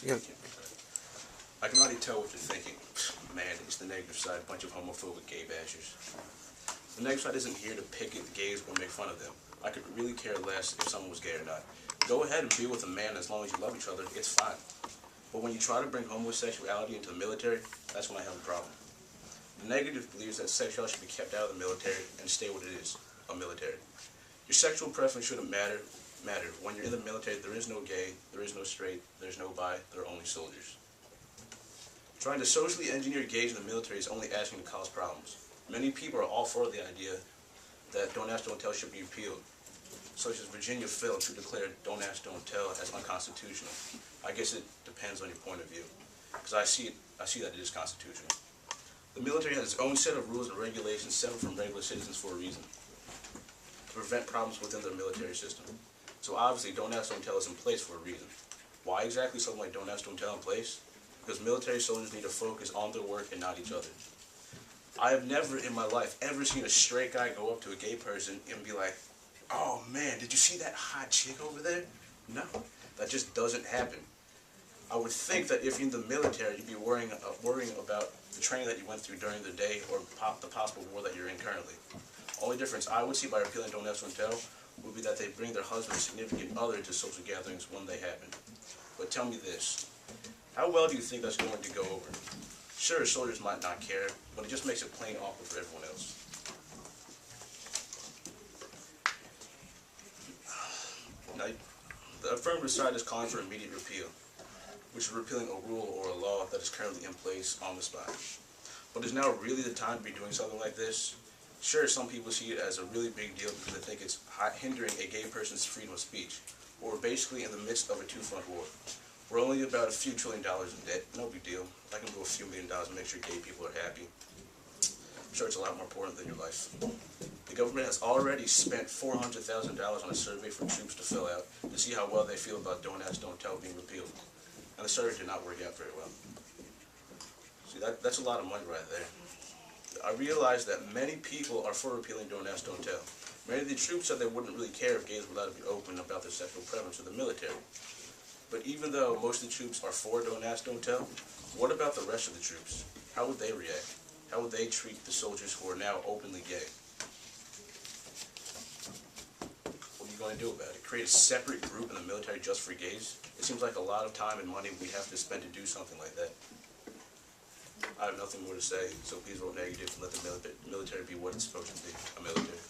Yeah. I can already tell what you're thinking. Man, it's the negative side, a bunch of homophobic gay bashers. The negative side isn't here to pick at the gays or make fun of them. I could really care less if someone was gay or not. Go ahead and be with a man as long as you love each other, it's fine. But when you try to bring homosexuality into the military, that's when I have a problem. The negative believes that sexuality should be kept out of the military and stay what it is, a military. Your sexual preference shouldn't matter. When you're in the military, there is no gay, there is no straight, there's no bi, there are only soldiers. Trying to socially engineer gays in the military is only asking to cause problems. Many people are all for the idea that Don't Ask, Don't Tell should be repealed, such as Virginia failed to declare Don't Ask, Don't Tell as unconstitutional. I guess it depends on your point of view, because I see that it is constitutional. The military has its own set of rules and regulations separate from regular citizens for a reason, to prevent problems within their military system. So obviously, Don't Ask, Don't Tell is in place for a reason. Why exactly something like Don't Ask, Don't Tell in place? Because military soldiers need to focus on their work and not each other. I have never in my life ever seen a straight guy go up to a gay person and be like, "Oh man, did you see that hot chick over there?" No, that just doesn't happen. I would think that if you're in the military, you'd be worrying about the training that you went through during the day or the possible war that you're in currently. Only difference I would see by repealing Don't Ask, Don't Tell would be that they bring their husband or significant other to social gatherings when they happen. But tell me this, how well do you think that's going to go over? Sure, soldiers might not care, but it just makes it plain awkward for everyone else. Now, the affirmative side is calling for immediate repeal, which is repealing a rule or a law that is currently in place on the spot. But is now really the time to be doing something like this? Sure, some people see it as a really big deal because they think it's hindering a gay person's freedom of speech. But we're basically in the midst of a two-front war. We're only about a few $1 trillion in debt, no big deal. I can do a few $1 million and make sure gay people are happy. I'm sure it's a lot more important than your life. The government has already spent $400,000 on a survey for troops to fill out to see how well they feel about Don't Ask, Don't Tell being repealed. And the survey did not work out very well. See, that's a lot of money right there. I realize that many people are for repealing Don't Ask, Don't Tell. Many of the troops said they wouldn't really care if gays were allowed to be open about their sexual preference in the military. But even though most of the troops are for Don't Ask, Don't Tell, what about the rest of the troops? How would they react? How would they treat the soldiers who are now openly gay? What are you going to do about it? Create a separate group in the military just for gays? It seems like a lot of time and money we have to spend to do something like that. I have nothing more to say, so please vote negative and let the military be what it's supposed to be, a military.